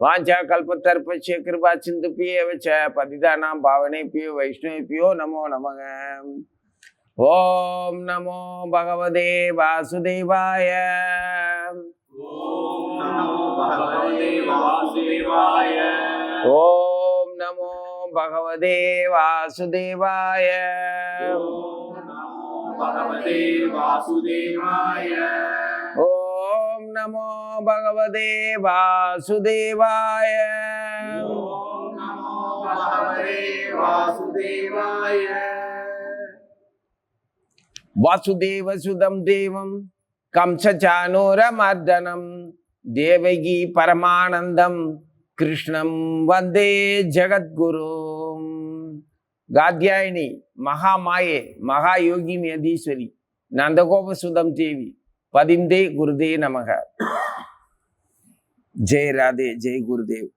வாஞ்சா கல்பத்தர்பச்ச கிருபா சிந்துப்பியே வச்ச பதிதானாம் பாவனேபியோ வைஷ்ணவேபியோ நமோ நமக. ஓம் நமோ பகவதே வாசுதேவாய. ஓம் நமோ பகவதே வாசுதேவாய. ஓம் நமோ பகவதே வாசுதேவாய. ஓம் நமோ பகவதே வாசுதேவாய. ஓம் நமோ பகவதே வாசுதேவாய. ஓம் நமோ பகவதே வாசுதேவாய. வாசுதேவ சுதம் தேவம் கம்சச்சானூரமர்தனம் தேவகி பரமானந்தம் கிருஷ்ணம் வந்தே ஜகத்குரும். காத்யாயினி மகாமாயே மகாயோகினி அதீஸ்வரி நந்தகோப சுதம் தேவி பதிந்தே குருதே நமக. ஜெய ராதே, ஜெய் குருதேவ்.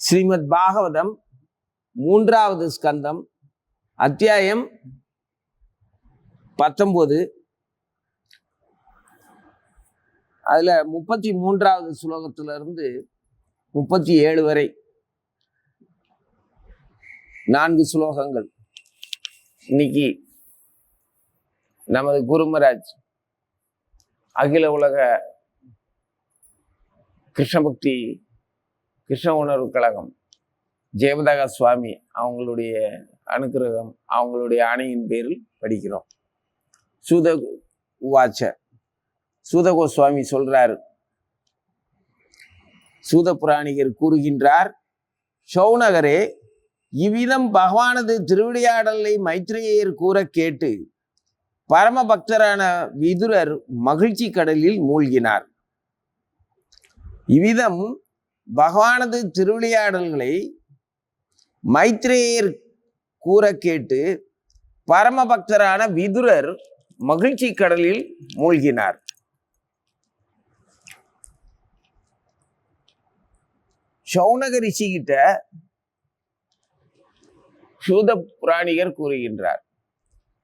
ஸ்ரீமத் பாகவதம் 3வது ஸ்கந்தம், அத்தியாயம் 19. அதுல 33வது ஸ்லோகத்திலிருந்து 37 வரை 4 ஸ்லோகங்கள். இன்னைக்கு நமது குருமராஜ் அகில உலக கிருஷ்ணபக்தி கிருஷ்ண உணர்வு கழகம் ஜெயபதகா சுவாமி அவங்களுடைய அனுக்கிரகம், அவங்களுடைய ஆணையின் பேரில் படிக்கிறோம். சூத உவாச்ச, சூத கோஸ்வாமி சொல்றாரு, சூத புராணிகர் கூறுகின்றார், சௌனகரே, இவ்விதம் பகவானது திருவிளையாடலை மைத்ரேயர் கூற கேட்டு பரம பக்தரான விதுரர் மகிழ்ச்சி கடலில் மூழ்கினார். இவ்விதம் பகவானது திருவிளையாடல்களை மைத்ரேயர் கூற கேட்டு பரம பக்தரான விதுரர் மகிழ்ச்சி கடலில் மூழ்கினார். சௌனக ரிஷி கிட்ட சூத புராணிகர் கூறுகின்றார்.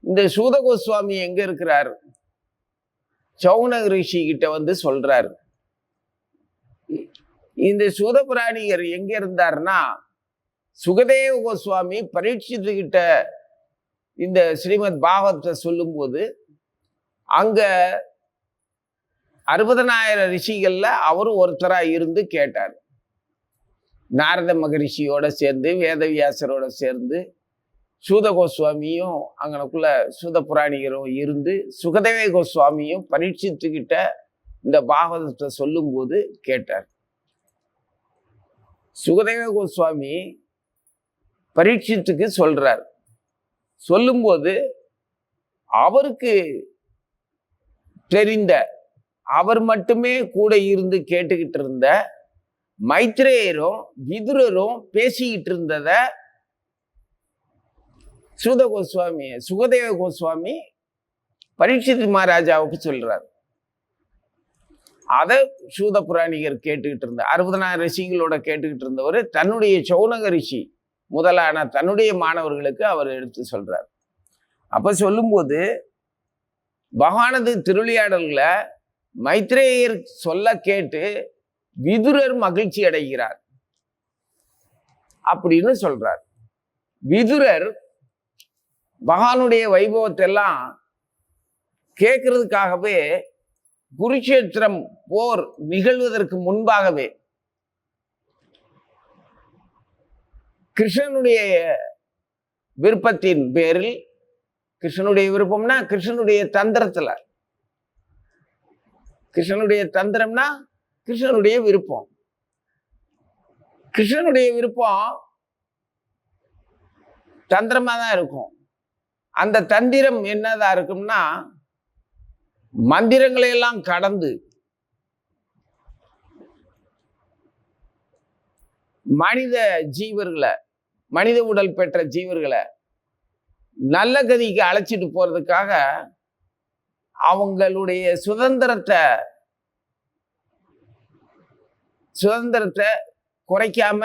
இந்த சூத கோஸ்வாமி எங்க இருக்கிறார்? சௌனக ரிஷி கிட்ட வந்து சொல்றார். இந்த சூத புராணிகர் எங்க இருந்தார்னா, சுகதேவ கோஸ்வாமி பரீட்சித்து கிட்ட இந்த ஸ்ரீமத் பாகவத்தை சொல்லும் போது அங்க 60,000 ரிஷிகள்ல அவரும் ஒருத்தரா இருந்து கேட்டார். நாரத மகரிஷியோட சேர்ந்து வேதவியாசரோட சேர்ந்து சூத கோஸ்வாமியும் அங்கனக்குள்ள சூத புராணிகரும் இருந்து சுகதேவ கோஸ்வாமியும் பரீட்சித்துக்கிட்ட இந்த பாகவதத்தை சொல்லும் போது கேட்டார். சுகதேவ கோஸ்வாமி பரீட்சித்துக்கு சொல்றார். சொல்லும்போது அவருக்கு தெரிந்த, அவர் மட்டுமே கூட இருந்து கேட்டுக்கிட்டு இருந்த மைத்ரேயரும் விதுரரும் பேசிக்கிட்டு இருந்தத சுகதேவ கோஸ்வாமி பரீட்சித் மகாராஜாவுக்கு சொல்றார். அதை சூத புராணிகர் கேட்டுக்கிட்டு இருந்த 60,000 ரிஷிகளோட கேட்டுக்கிட்டு இருந்தவர் தன்னுடைய சௌனக ரிஷி முதலான தன்னுடைய மாணவர்களுக்கு அவர் எடுத்து சொல்றார். அப்ப சொல்லும்போது பகவானது திருவிளையாடல்களை மைத்ரேயர் சொல்ல கேட்டு விதுரர் மகிழ்ச்சி அடைகிறார் அப்படின்னு சொல்றார். விதுரர் பகவானுடைய வைபவத்தை எல்லாம் கேட்கறதுக்காகவே குருஷேத்திரம் போர் நிகழ்வதற்கு முன்பாகவே கிருஷ்ணனுடைய விருப்பத்தின் பேரில், கிருஷ்ணனுடைய விருப்பம்னா கிருஷ்ணனுடைய தந்திரத்துல, கிருஷ்ணனுடைய தந்திரம்னா கிருஷ்ணனுடைய விருப்பம். கிருஷ்ணனுடைய விருப்பம் தந்திரமா தான் இருக்கும். அந்த தந்திரம் என்னதான் இருக்கும்னா, மந்திரங்களை எல்லாம் கடந்து மனித ஜீவர்களை, மனித உடல் பெற்ற ஜீவர்களை நல்ல கதிக்கு அழைச்சிட்டு போறதுக்காக அவங்களுடைய சுதந்திரத்தை குறைக்காம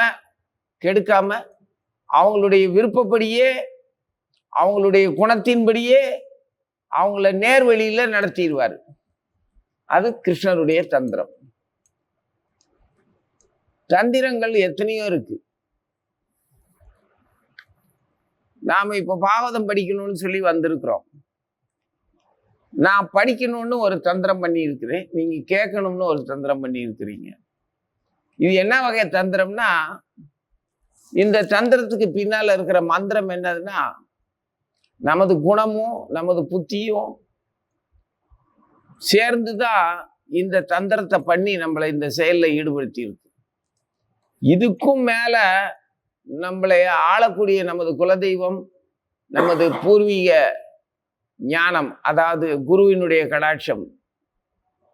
கெடுக்காம அவங்களுடைய விருப்பப்படியே அவங்களுடைய குணத்தின்படியே அவங்கள நேர்வழியில நடத்திடுவார். அது கிருஷ்ணருடைய தந்திரம். தந்திரங்கள் எத்தனையோ இருக்கு. நாம இப்ப பாகவதம் படிக்கணும்னு சொல்லி வந்திருக்கிறோம். நான் படிக்கணும்னு ஒரு தந்திரம் பண்ணி இருக்கிறேன், நீங்க கேட்கணும்னு ஒரு தந்திரம் பண்ணி இருக்கிறீங்க. இது என்ன வகை தந்திரம்னா, இந்த தந்திரத்துக்கு பின்னால இருக்கிற மந்திரம் என்னதுன்னா, நமது குணமும் நமது புத்தியும் சேர்ந்துதான் இந்த தந்திரத்தை பண்ணி நம்மளை இந்த செயல்ல ஈடுபடுத்தி இருக்கு. இதுக்கும் மேல நம்மளை ஆளக்கூடிய நமது குலதெய்வம், நமது பூர்வீக ஞானம், அதாவது குருவினுடைய கடாட்சம்,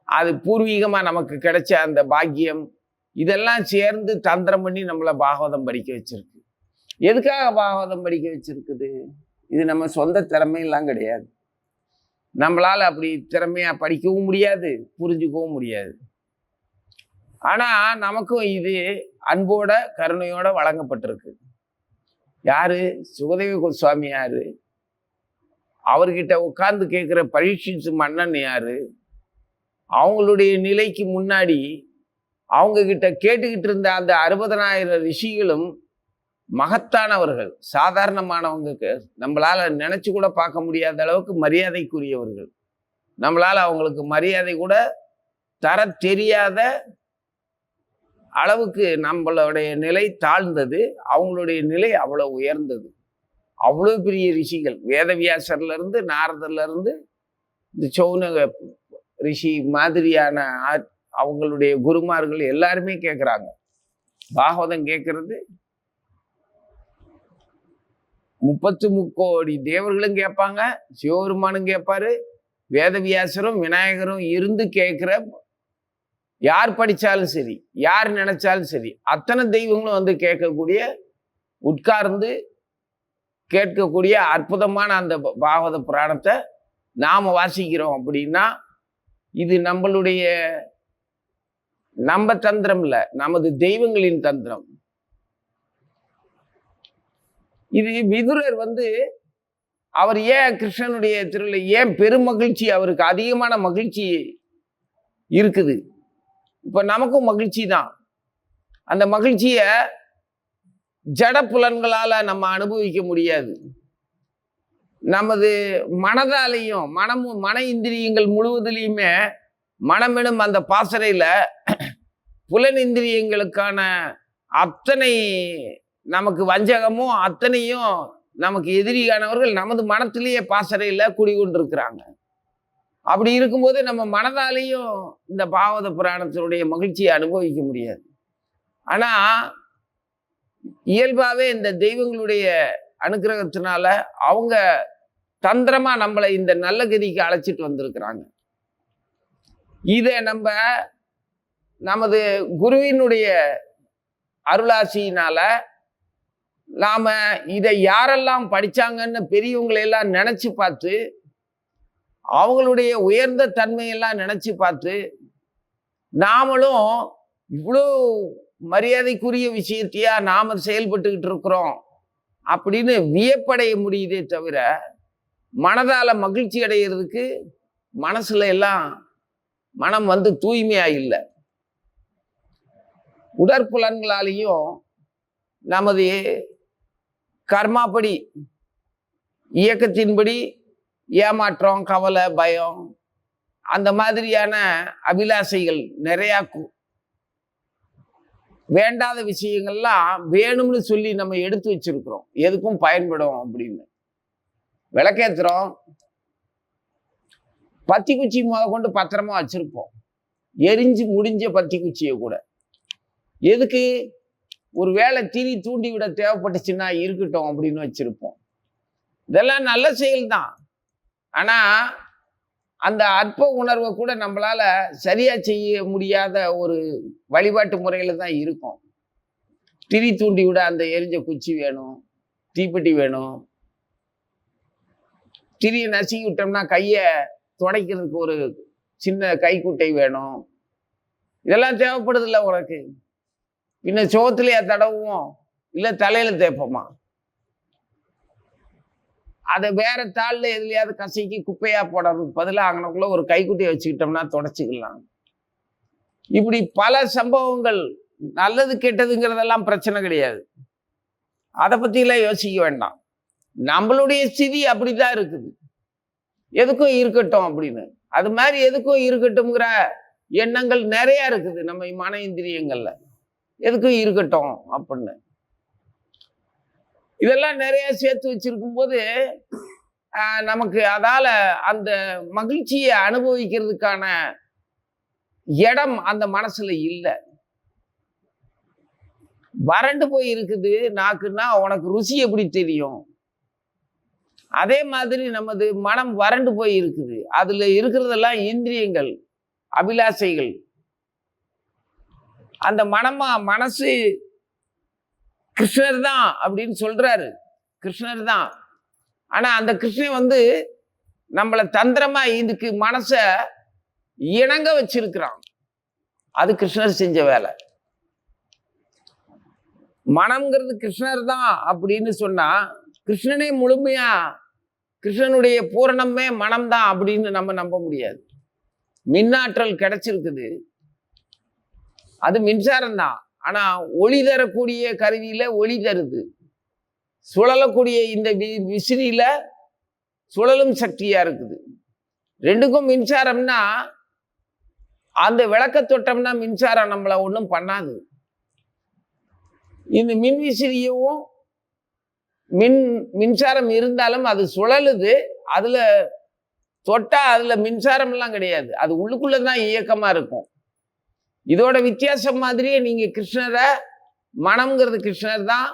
அது பூர்வீகமா நமக்கு கிடைச்ச அந்த பாக்கியம், இதெல்லாம் சேர்ந்து தந்திரம் பண்ணி நம்மளை பாகவதம் படிக்க வச்சிருக்கு. எதுக்காக பாகவதம் படிக்க வச்சிருக்குது? இது நம்ம சொந்த திறமையெல்லாம் கிடையாது. நம்மளால அப்படி திறமையா படிக்கவும் முடியாது, புரிஞ்சுக்கவும் முடியாது. ஆனா நமக்கும் இது அன்போட கருணையோட வழங்கப்பட்டிருக்கு. யாரு? சுகதேவ கோஸ்வாமி யாரு? அவர்கிட்ட உட்கார்ந்து கேட்கிற பரீட்சித்து மன்னன் யாரு? அவங்களுடைய நிலைக்கு முன்னாடி அவங்க கிட்ட கேட்டுக்கிட்டு இருந்த அந்த 60,000 ரிஷிகளும் மகத்தானவர்கள், சாதாரணமானவங்க, நம்மளால நினைச்சு கூட பார்க்க முடியாத அளவுக்கு மரியாதைக்குரியவர்கள். நம்மளால அவங்களுக்கு மரியாதை கூட தர தெரியாத அளவுக்கு நம்மளுடைய நிலை தாழ்ந்தது, அவங்களுடைய நிலை அவ்வளவு உயர்ந்தது. அவ்வளவு பெரிய ரிஷிகள், வேதவியாசர்ல இருந்து நாரதர்ல இருந்து இந்த சௌனக ரிஷி மாதிரியான அவங்களுடைய குருமார்கள் எல்லாருமே கேட்குறாங்க. பாகவதம் கேட்கறது 33 கோடி தேவர்களும் கேட்பாங்க, சிவபெருமானும் கேட்பாரு, வேதவியாசரும் விநாயகரும் இருந்து கேட்கிற, யார் படிச்சாலும் சரி, யார் நினைச்சாலும் சரி, அத்தனை தெய்வங்களும் வந்து கேட்கக்கூடிய, உட்கார்ந்து கேட்கக்கூடிய அற்புதமான அந்த பாகவத புராணத்தை நாம வாசிக்கிறோம் அப்படின்னா, இது நம்மளுடைய நம்ம தந்திரம் இல்ல, நமது தெய்வங்களின் தந்திரம். இது விதுரர் வந்து அவர் ஏன் கிருஷ்ணனுடைய திருவிழா ஏன் பெருமகிழ்ச்சி, அவருக்கு அதிகமான மகிழ்ச்சி இருக்குது. இப்ப நமக்கும் மகிழ்ச்சி தான். அந்த மகிழ்ச்சிய ஜட புலன்களால நம்ம அனுபவிக்க முடியாது. நமது மனதாலையும், மன இந்திரியங்கள் முழுவதிலையுமே மனமெனும் அந்த பாசறையில புலனிந்திரியங்களுக்கான அத்தனை நமக்கு வஞ்சகமும் அத்தனையும் நமக்கு எதிரியானவர்கள் நமது மனத்திலேயே பாசறையில குடிகொண்டிருக்கிறாங்க. அப்படி இருக்கும்போது நம்ம மனதாலையும் இந்த பாகவத புராணத்தினுடைய மகிழ்ச்சியை அனுபவிக்க முடியாது. ஆனா இயல்பாவே இந்த தெய்வங்களுடைய அனுகிரகத்தினால அவங்க தந்திரமா நம்மளை இந்த நல்ல கதிக்கு அழைச்சிட்டு வந்திருக்கிறாங்க. இதை நமது குருவினுடைய அருளாசியினால நாம இதை யாரெல்லாம் படிச்சாங்கன்னு பெரியவங்களை எல்லாம் நினைச்சு பார்த்து, அவங்களுடைய உயர்ந்த தன்மையெல்லாம் நினைச்சு பார்த்து, நாமளும் இவ்வளோ மரியாதைக்குரிய விஷயத்தையா நாம செயல்பட்டுக்கிட்டு இருக்கிறோம் அப்படின்னு வியப்படைய முடியுதே தவிர, மனதால மகிழ்ச்சி அடைகிறதுக்கு மனசுல எல்லாம் மனம் வந்து தூய்மையா இல்லை. உடற்புலன்களாலேயும் நமது கர்மாப்படி, இயக்கத்தின்படி ஏமாற்றம், கவலை, பயம், அந்த மாதிரியான அபிலாசைகள் நிறையா, வேண்டாத விஷயங்கள்லாம் வேணும்னு சொல்லி நம்ம எடுத்து வச்சிருக்கிறோம், எதுக்கும் பயன்படும் அப்படின்னு. விளக்கேத்துறோம், பத்தி குச்சி முத கொண்டு பத்திரமா வச்சிருப்போம், எரிஞ்சு முடிஞ்ச பத்தி குச்சியை கூட. எதுக்கு? ஒரு வேளை தீனி தூண்டி விட தேவைப்பட்டுச்சுன்னா இருக்கட்டும் அப்படின்னு வச்சிருப்போம். இதெல்லாம் நல்ல செயல் தான். ஆனா அந்த அற்ப உணர்வை கூட நம்மளால சரியா செய்ய முடியாத ஒரு வழிபாட்டு முறையில தான் இருக்கும். திரி தூண்டி விட அந்த எரிஞ்ச குச்சி வேணும், தீப்பெட்டி வேணும். திரியை நசுக்கி விட்டோம்னா கையை துடைக்கிறதுக்கு ஒரு சின்ன கைக்குட்டை வேணும். இதெல்லாம் தேவைப்படுது இல்லை உனக்கு? பின்ன சோத்துலையா தடவுவோம், இல்லை தலையில தேய்ப்போமா? அதை வேற தாள்ல எதுலையாவது கசைக்கு குப்பையா போடுறதுக்கு பதிலாக அங்கனக்குள்ள ஒரு கைக்குட்டியை வச்சுக்கிட்டோம்னா தொடச்சிக்கலாம். இப்படி பல சம்பவங்கள் நல்லது கெட்டதுங்கிறதெல்லாம் பிரச்சனை கிடையாது. அதை பற்றிலாம் யோசிக்க வேண்டாம். நம்மளுடைய ஸ்திதி அப்படிதான் இருக்குது. எதுக்கும் இருக்கட்டும் அப்படின்னு. அது மாதிரி எதுக்கும் இருக்கட்டும்ங்கிற எண்ணங்கள் நிறைய இருக்குது நம்ம மன இந்திரியங்கள்ல. எதுக்கும் இருக்கட்டும் அப்படின்னு இதெல்லாம் நிறைய சேர்த்து வச்சிருக்கும் போது நமக்கு அதால அந்த மகிழ்ச்சியை அனுபவிக்கிறதுக்கான இடம் அந்த மனசுல இல்லை. வறண்டு போய் இருக்குது நாக்குன்னா உனக்கு ருசி எப்படி தெரியும்? அதே மாதிரி நமது மனம் வறண்டு போய் இருக்குது. அதுல இருக்கிறதெல்லாம் இந்திரியங்கள், அபிலாசைகள். அந்த மனசு கிருஷ்ணர் தான் அப்படின்னு சொல்றாரு. கிருஷ்ணர் தான். ஆனா அந்த கிருஷ்ணன் நம்மளை தந்திரமா இதுக்கு மனச இணங்க வச்சிருக்கிறான். அது கிருஷ்ணர் செஞ்ச வேலை. மனம்ங்கிறது கிருஷ்ணர் தான் அப்படின்னு சொன்னா கிருஷ்ணனே முழுமையா, கிருஷ்ணனுடைய பூரணமே மனம்தான் அப்படின்னு நம்ம நம்ப முடியாது. மின்னாற்றல் கிடைச்சிருக்குது, அது மின்சாரம் தான். ஆனா ஒளி தரக்கூடிய கருவியில ஒளி தருது. சுழலக்கூடிய இந்த விசிறியில சுழலும் சக்தியா இருக்குது. ரெண்டுக்கும் மின்சாரம்னா, அந்த விளக்க தொட்டோம்னா மின்சாரம் நம்மளை ஒன்றும் பண்ணாது. இந்த மின் விசிறியும் மின்சாரம் இருந்தாலும் அது சுழலுது. அதுல தொட்டா அதுல மின்சாரம் எல்லாம் கிடையாது. அது உள்ளுக்குள்ளதான் இயக்கமா இருக்கும். இதோட வித்தியாசம் மாதிரியே நீங்க கிருஷ்ணரை, மனம்ங்கிறது கிருஷ்ணர் தான்.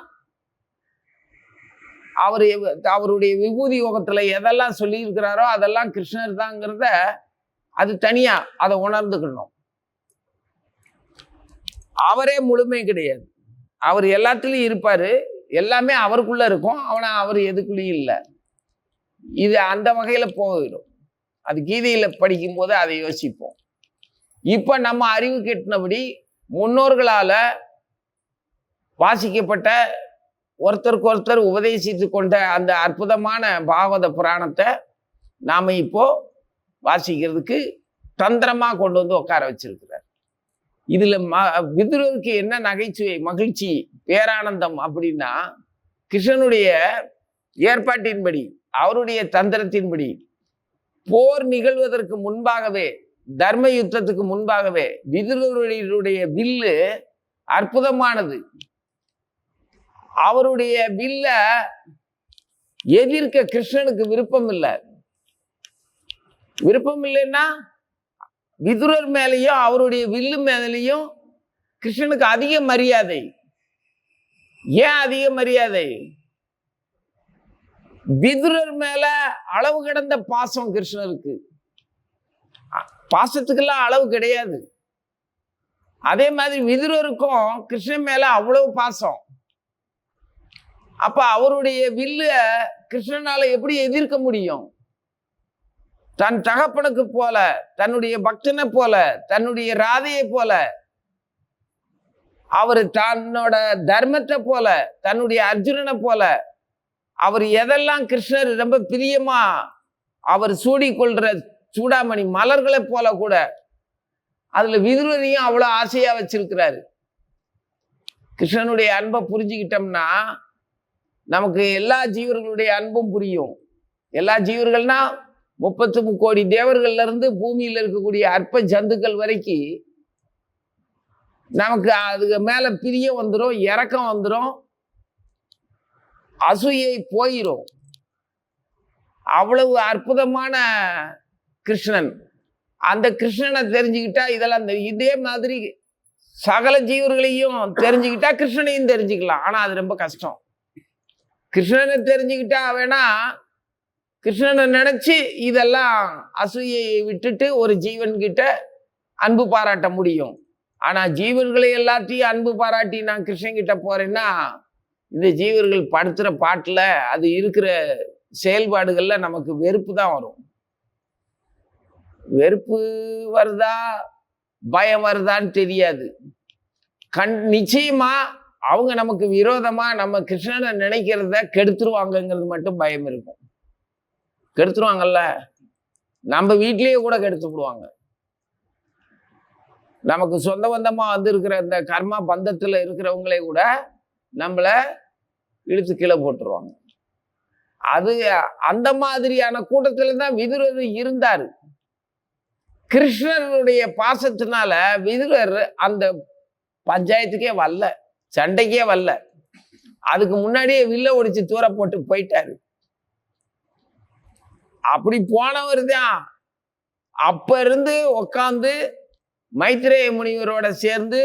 அவருடைய விபூதி யோகத்துல எதெல்லாம் சொல்லி இருக்கிறாரோ அதெல்லாம் கிருஷ்ணர் தாங்கிறத அது தனியா அதை உணர்ந்துக்கணும். அவரே முழுமை கிடையாது. அவர் எல்லாத்துலயும் இருப்பாரு, எல்லாமே அவருக்குள்ள இருக்கும். அவர் எதுக்குள்ளேயும் இல்லை. இது அந்த வகையில போயிடும். அது கீதையில படிக்கும் போது அதை யோசிப்போம். இப்ப நம்ம அறிவு கெட்டினபடி முன்னோர்களால வாசிக்கப்பட்ட, ஒருத்தருக்கு ஒருத்தர் உபதேசித்து கொண்ட அந்த அற்புதமான பாகவத புராணத்தை நாம இப்போ வாசிக்கிறதுக்கு தந்திரமா கொண்டு உட்கார வச்சிருக்கிறார். இதுல விதுரருக்கு என்ன நகைச்சுவை, மகிழ்ச்சி, பேரானந்தம் அப்படின்னா, கிருஷ்ணனுடைய ஏற்பாட்டின்படி, அவருடைய தந்திரத்தின்படி போர் நிகழ்வதற்கு முன்பாகவே, தர்ம யுத்தத்துக்கு முன்பாகவே விதுரருடைய வில்லு அற்புதமானது. அவருடைய வில்ல எதிர்க்க கிருஷ்ணனுக்கு விருப்பம் இல்லை. விருப்பம் இல்லைன்னா விதுரர் மேலேயும் அவருடைய வில்லு மேலேயும் கிருஷ்ணனுக்கு அதிக மரியாதை. ஏன் அதிக மரியாதை? விதுரர் மேல அளவு கடந்த பாசம் கிருஷ்ணருக்கு. பாசத்துக்கெல்லாம் அளவு கிடையாது. அதே மாதிரி விதுரருக்கும் கிருஷ்ணன் மேல அவ்வளவு பாசம். அப்ப அவருடைய வில்ல கிருஷ்ணனால எப்படி எதிர்க்க முடியும்? தன் தகப்பனுக்கு போல, தன்னுடைய பக்தனை போல, தன்னுடைய ராதையை போல, அவர் தன்னோட தர்மத்தை போல, தன்னுடைய அர்ஜுனனை போல, அவர் எதெல்லாம் கிருஷ்ணர் ரொம்ப பிரியமா அவர் சூடிக்கொள்ற சூடாமணி மலர்களை போல கூட அதுல விதுரரையும் அவ்வளவு ஆசையா வச்சிருக்கிறாரு. கிருஷ்ணனுடைய அன்பை புரிஞ்சுக்கிட்டோம்னா நமக்கு எல்லா ஜீவர்களுடைய அன்பும் புரியும். எல்லா ஜீவர்கள்னா 33 கோடி தேவர்கள்ல இருந்து பூமியில இருக்கக்கூடிய அற்ப ஜந்துக்கள் வரைக்கும் நமக்கு அதுக்கு மேல பிரியம் வந்துடும், இரக்கம் வந்துடும், அசூயை போயிடும். அவ்வளவு அற்புதமான கிருஷ்ணன். அந்த கிருஷ்ணனை தெரிஞ்சுக்கிட்டா இதெல்லாம் இதே மாதிரி சகல ஜீவர்களையும் தெரிஞ்சுக்கிட்டா கிருஷ்ணனையும் தெரிஞ்சுக்கலாம். ஆனா அது ரொம்ப கஷ்டம். கிருஷ்ணனை தெரிஞ்சுக்கிட்டா வேணா கிருஷ்ணனை நினைச்சு இதெல்லாம் அசூயை விட்டுட்டு ஒரு ஜீவன் கிட்ட அன்பு பாராட்ட முடியும். ஆனா ஜீவர்களை எல்லாத்தையும் அன்பு பாராட்டி நான் கிருஷ்ணன் கிட்ட போறேன்னா இந்த ஜீவர்கள் படுத்துற பாட்டுல அது இருக்கிற செயல்பாடுகள்ல நமக்கு வெறுப்பு தான் வரும். வெறுப்பு வருதா பயம் வருதான்னு தெரியாது. நிச்சயமா அவங்க நமக்கு விரோதமா நம்ம கிருஷ்ணனை நினைக்கிறத கெடுத்துருவாங்கங்கிறது மட்டும் பயம் இருக்கும். கெடுத்துருவாங்கல்ல, நம்ம வீட்லயே கூட கெடுத்து விடுவாங்க. நமக்கு சொந்த பந்தமா வந்திருக்கிற இந்த கர்மா பந்தத்துல இருக்கிறவங்களே கூட நம்மள இழுத்து கீழே போட்டுருவாங்க. அது அந்த மாதிரியான கூட்டத்துல தான் விதுரர் இருந்தாரு. கிருஷ்ணருடைய பாசத்தினால விதுரர் அந்த பஞ்சாயத்துக்கே வரல, சண்டைக்கே வரல. அதுக்கு முன்னாடியே வில்ல ஒடிச்சு தூர போட்டு போயிட்டாரு. அப்படி போனவர் தான் அப்ப இருந்து உட்கார்ந்து மைத்ரேய முனிவரோட சேர்ந்து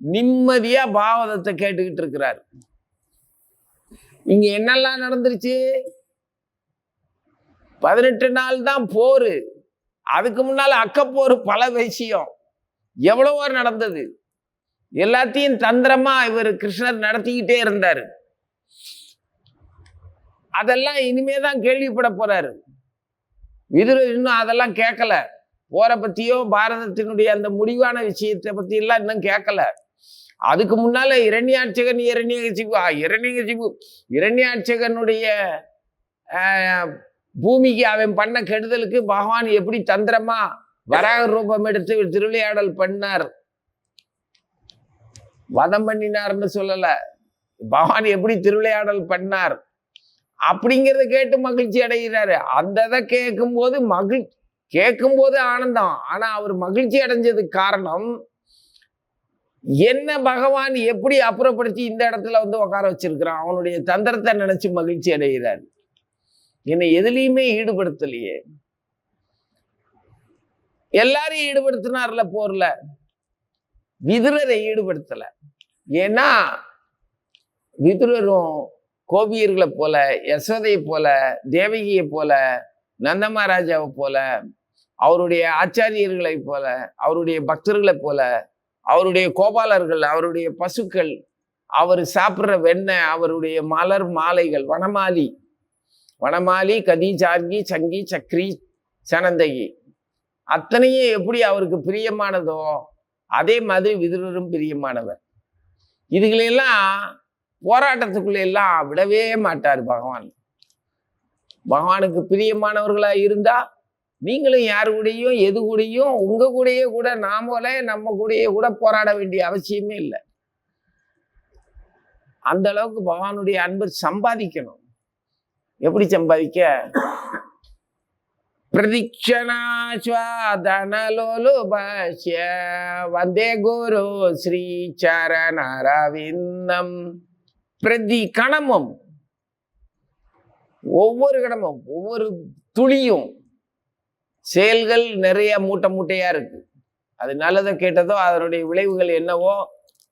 நிம்மதியா பாகவதத்தை கேட்டுக்கிட்டு இருக்கிறார். இங்க என்னெல்லாம் நடந்துருச்சு? 18 நாள் தான் போரு. அதுக்கு முன்னால அக்கப்போர் பல விஷயம் எவ்வளவோ நடந்தது. எல்லாத்தையும் தந்திரமா இவர் கிருஷ்ணர் நடத்திக்கிட்டே இருந்தாரு. அதெல்லாம் இனிமேதான் கேள்விப்பட போறாரு. விதுரர் இன்னும் அதெல்லாம் கேட்கல. போரை பத்தியோ பாரதத்தினுடைய அந்த முடிவான விஷயத்தை பத்தி எல்லாம் இன்னும் கேட்கல. அதுக்கு முன்னால இரண்யாட்சகனுடைய பூமிக்கு அவன் பண்ண கெடுதலுக்கு பகவான் எப்படி தந்திரமா வராக ரூபம் எடுத்து திருவிளையாடல் பண்ணார், வதம் பண்ணினார்னு சொல்லல, பகவான் எப்படி திருவிளையாடல் பண்ணார் அப்படிங்கிறத கேட்டு மகிழ்ச்சி அடைகிறாரு. அந்த இதை கேட்கும் போது ஆனந்தம். ஆனா அவர் மகிழ்ச்சி அடைஞ்சதுக்கு காரணம் என்ன? பகவான் எப்படி அப்புறப்படுத்தி இந்த இடத்துல வந்து உட்கார வச்சிருக்கிறான், அவனுடைய தந்திரத்தை நினைச்சு மகிழ்ச்சி அடைகிறார். என்னை எதுலையுமே ஈடுபடுத்தலையே. எல்லாரையும் ஈடுபடுத்தினார்ல போர்ல, விதுரரை ஈடுபடுத்தல. ஏன்னா விதுரரும் கோபியர்களை போல, யசோதையை போல, தேவகியை போல, நந்தமகாராஜாவை போல, அவருடைய ஆச்சாரியர்களை போல, அவருடைய பக்தர்களை போல, அவருடைய கோபாலர்கள், அவருடைய பசுக்கள், அவர் சாப்பிட்ற வெண்ணெய், அவருடைய மலர் மாலைகள், வனமாலி கதி ஜார்கி சங்கி சக்ரி சனந்தகி அத்தனையும் எப்படி அவருக்கு பிரியமானதோ அதே மாதிரி விதுரரும் பிரியமானவர். இதுகளெல்லாம் போராட்டத்துக்குள்ள எல்லாம் விடவே மாட்டார் பகவான். பகவானுக்கு பிரியமானவர்களா இருந்தா நீங்களும் யாரு கூடயும் எது கூடயும் உங்க கூடயே கூட நம்ம கூடயே கூட போராட வேண்டிய அவசியமே இல்லை. அந்த அளவுக்கு பகவானுடைய அன்பை சம்பாதிக்கணும். எப்படி சம்பாதிக்க? பிரதிக்ஷணாஸ்வாதனலோலுபஸ்ய வந்தே குரு ஸ்ரீ சரணரவிந்தம். பிரதி கணமும், ஒவ்வொரு கணமும், ஒவ்வொரு துளியும் செயல்கள் நிறைய மூட்டையா இருக்கு. அது நல்லதோ கேட்டதோ அதனுடைய விளைவுகள் என்னவோ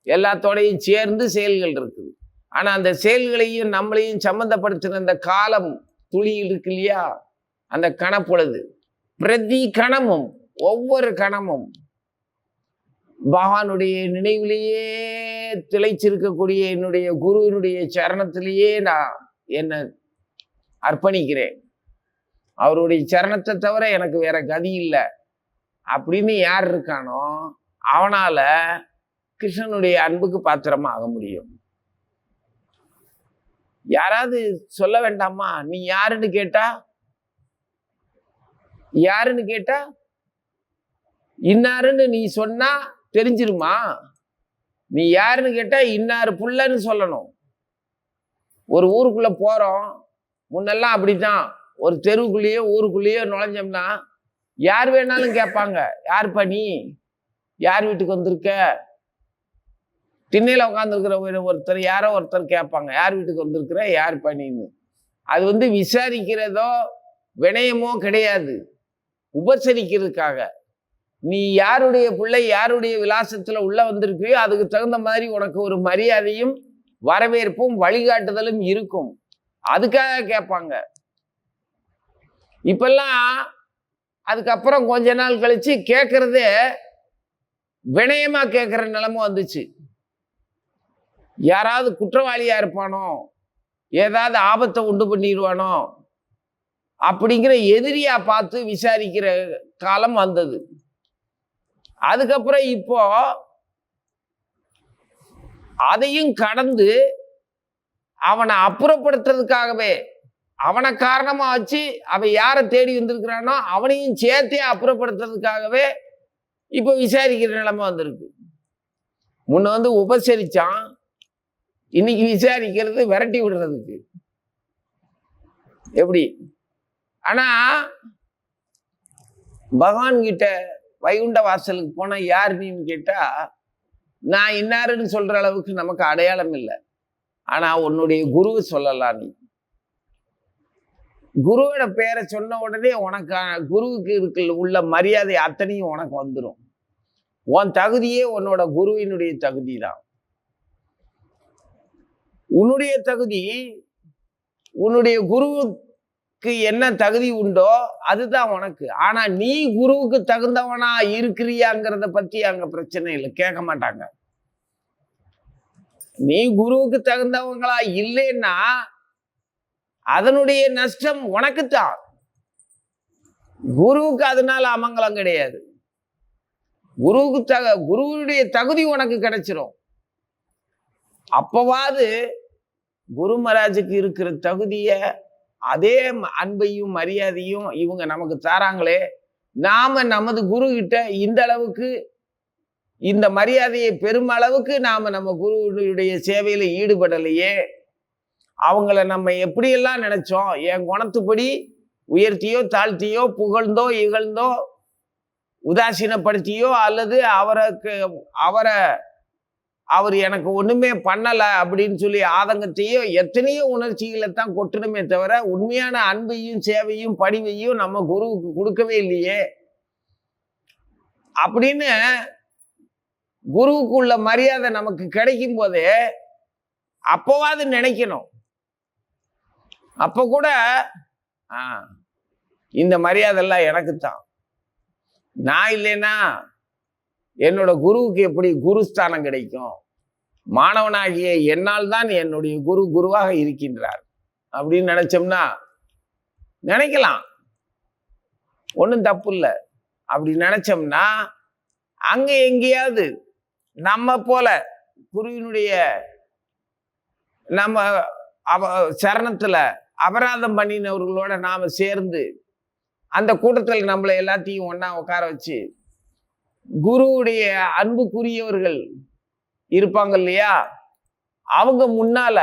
எல்லாத்தோடையும் சேர்ந்து செயல்கள் இருக்குது. ஆனா அந்த செயல்களையும் நம்மளையும் சம்பந்தப்படுத்தின அந்த காலம் துளி இருக்கு இல்லையா, அந்த கணப்பொழுது பிரதி கணமும், ஒவ்வொரு கணமும் பகவானுடைய நினைவிலேயே திளைச்சிருக்கக்கூடிய என்னுடைய குருவினுடைய சரணத்திலேயே நான் என்னை அர்ப்பணிக்கிறேன். அவருடைய சரணத்தை தவிர எனக்கு வேற கதி இல்லை அப்படின்னு யார் இருக்கானோ அவனால கிருஷ்ணனுடைய அன்புக்கு பாத்திரமா ஆக முடியும். யாராவது சொல்ல வேண்டாமா நீ யாருன்னு கேட்டா இன்னாருன்னு நீ சொன்னா தெரிஞ்சிருமா? நீ யாருன்னு கேட்டா இன்னாரு புள்ளன்னு சொல்லணும். ஒரு ஊருக்குள்ள போறோம், முன்னெல்லாம் அப்படித்தான். ஒரு தெருவுக்குள்ளேயோ ஊருக்குள்ளேயோ நுழைஞ்சோம்னா யார் வேணாலும் கேட்பாங்க, யாருப்பா நீ, யார் வீட்டுக்கு வந்திருக்க? திண்ணையில உட்காந்துருக்கிற ஒருத்தர் யாரோ ஒருத்தர் கேட்பாங்க, யார் வீட்டுக்கு வந்திருக்கிற, யாருப்பா நீன்னு. அது விசாரிக்கிறதோ வினயமோ கிடையாது, உபசரிக்கிறதுக்காக. நீ யாருடைய பிள்ளை, யாருடைய விலாசத்துல உள்ள வந்திருக்கியோ அதுக்கு தகுந்த மாதிரி உனக்கு ஒரு மரியாதையும் வரவேற்பும் வழிகாட்டுதலும் இருக்கும். அதுக்காக கேட்பாங்க. இப்பெல்லாம் அதுக்கப்புறம் கொஞ்ச நாள் கழிச்சு கேட்கறதே வினயமா கேட்கிற நிலைமை வந்துச்சு. யாராவது குற்றவாளியா இருப்பானோ, ஏதாவது ஆபத்தை உண்டு பண்ணிடுவானோ அப்படிங்கிற எதிரியா பார்த்து விசாரிக்கிற காலம் வந்தது. அதுக்கப்புறம் இப்போ அதையும் கடந்து அவனை அப்புறப்படுத்துறதுக்காகவே, அவனை காரணமா வச்சு அவன் யாரை தேடி வந்திருக்கிறானோ அவனையும் சேர்த்தே அப்புறப்படுத்துறதுக்காகவே இப்போ விசாரிக்கிற நிலைமை வந்திருக்கு. முன்ன வந்து உபசரிச்சான், இன்னைக்கு விசாரிக்கிறது விரட்டி விடுறதுக்கு. எப்படி? ஆனா பகவான் கிட்ட வைகுண்ட வாசலுக்கு போனா யார் நீன்னு கேட்டா, நான் இன்னாருன்னு சொல்ற அளவுக்கு நமக்கு அடையாளம் இல்லை. ஆனா உன்னுடைய குருவை சொல்லலாம். நீ குருவோட பேரை சொன்ன உடனே உனக்கு குருவுக்கு உள்ள மரியாதை அத்தனையும் உனக்கு வந்துடும். உன் தகுதியே உன்னோட குருவினுடைய தகுதி தான். உன்னுடைய தகுதி உன்னுடைய குருவுக்கு என்ன தகுதி உண்டோ அதுதான் உனக்கு. ஆனா நீ குருவுக்கு தகுந்தவனா இருக்கிறியாங்கிறத பத்தி அங்க பிரச்சனை இல்லை, கேட்க மாட்டாங்க. நீ குருவுக்கு தகுந்தவங்களா இல்லைன்னா அதனுடைய நஷ்டம் உனக்குத்தான். குருவுக்கு அதனால அமங்கலம் கிடையாது. குருவுடைய தகுதி உனக்கு கிடைச்சிரும். அப்பவாது குரு மகாராஜுக்கு இருக்கிற தகுதிய அதே அன்பையும் மரியாதையும் இவங்க நமக்கு தாராங்களே, நாம நமது குரு கிட்ட இந்த அளவுக்கு இந்த மரியாதையை பெருமளவுக்கு நாம நம்ம குருவுடைய சேவையில ஈடுபடலையே. அவங்கள நம்ம எப்படியெல்லாம் நினைச்சோம், என் குணத்துப்படி உயர்த்தியோ தாழ்த்தியோ புகழ்ந்தோ இகழ்ந்தோ உதாசீனப்படுத்தியோ அல்லது அவர் எனக்கு ஒண்ணுமே பண்ணல அப்படின்னு சொல்லி ஆதங்கத்தையோ எத்தனையோ உணர்ச்சிகளை தான் கொட்டணுமே தவிர உண்மையான அன்பையும் சேவையும் பணிவையும் நம்ம குருவுக்கு கொடுக்கவே இல்லையே அப்படின்னு குருவுக்கு உள்ள மரியாதை நமக்கு கிடைக்கும் போதே அப்பவாது நினைக்கணும். அப்ப கூட இந்த மரியாதை எல்லாம் எனக்குத்தான். நான் இல்லைன்னா என்னோட குருவுக்கு எப்படி குருஸ்தானம் கிடைக்கும்? மாணவனாகிய என்னால் தான் என்னுடைய குரு குருவாக இருக்கின்றார் அப்படின்னு நினைச்சோம்னா நினைக்கலாம், ஒன்றும் தப்பு இல்லை. அப்படி நினைச்சோம்னா அங்க எங்கேயாவது நம்ம போல குருவினுடைய நம்ம சரணத்துல அபராதம் பண்ணினவர்களோட நாம சேர்ந்து அந்த கூட்டத்தில் நம்மளை எல்லாத்தையும் ஒன்னா உட்கார வச்சு குருவுடைய அன்புக்குரியவர்கள் இருப்பாங்க இல்லையா, அவங்க முன்னால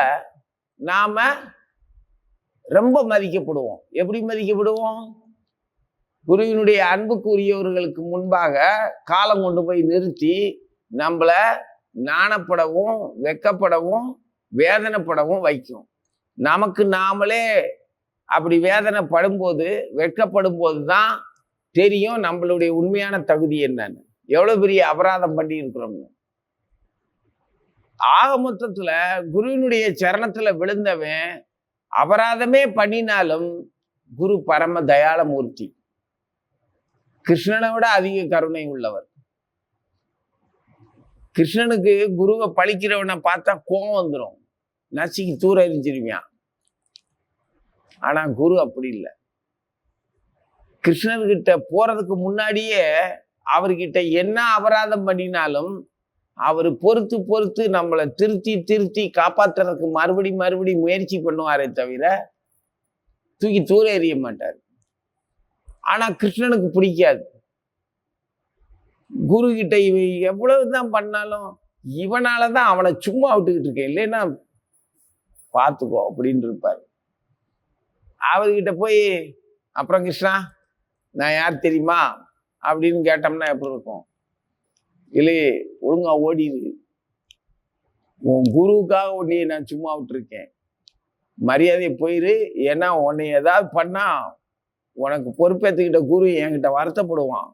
நாம ரொம்ப மதிக்கப்படுவோம். எப்படி மதிக்கப்படுவோம்? குருவினுடைய அன்புக்குரியவர்களுக்கு முன்பாக காலம் கொண்டு போய் நிறுத்தி நம்மள நாணப்படவும் வெக்கப்படவும் வேதனைப்படவும் வைக்கும். நமக்கு நாமளே அப்படி வேதனைப்படும் போது வெட்கப்படும் போது தான் தெரியும் நம்மளுடைய உண்மையான தகுதி என்னன்னு, எவ்வளவு பெரிய அபராதம் பண்ணி இருக்கிறோம்னு. ஆக மொத்தத்துல குருவினுடைய சரணத்துல விழுந்தவன் அபராதமே பண்ணினாலும் குரு பரம தயாளமூர்த்தி, கிருஷ்ணனை விட அதிக கருணை உள்ளவர். கிருஷ்ணனுக்கு குருவை பழிக்கிறவனை பார்த்தா கோபம் வந்துடும், நச்சுக்கு தூர எரிஞ்சிருவான். ஆனா குரு அப்படி இல்லை. கிருஷ்ணர்கிட்ட போறதுக்கு முன்னாடியே அவர்கிட்ட என்ன அபராதம் பண்ணினாலும் அவர் பொறுத்து பொறுத்து நம்மளை திருத்தி திருத்தி காப்பாற்றுறதுக்கு மறுபடி முயற்சி பண்ணுவாரே தவிர தூக்கி தூர எறிய மாட்டார். ஆனா கிருஷ்ணனுக்கு பிடிக்காது. குரு கிட்ட இவன் எவ்வளவுதான் பண்ணாலும் இவனாலதான் அவனை சும்மா விட்டுக்கிட்டு இருக்கேன், இல்லைன்னா பார்த்துக்கோ அப்படின்னு இருப்பார். அவர்கிட்ட போய் அப்புறம் கிருஷ்ணா நான் யார் தெரியுமா அப்படின்னு கேட்டோம்னா எப்படி இருக்கும்? இல்லையே, ஒழுங்கா ஓடிடு, உன் குருவுக்காக உன்னைய நான் சும்மா விட்டுருக்கேன், மரியாதையை போயிரு. ஏன்னா உன்னை ஏதாவது பண்ணா உனக்கு பொறுப்பேற்றுக்கிட்ட குரு என்கிட்ட வருத்தப்படுவான்.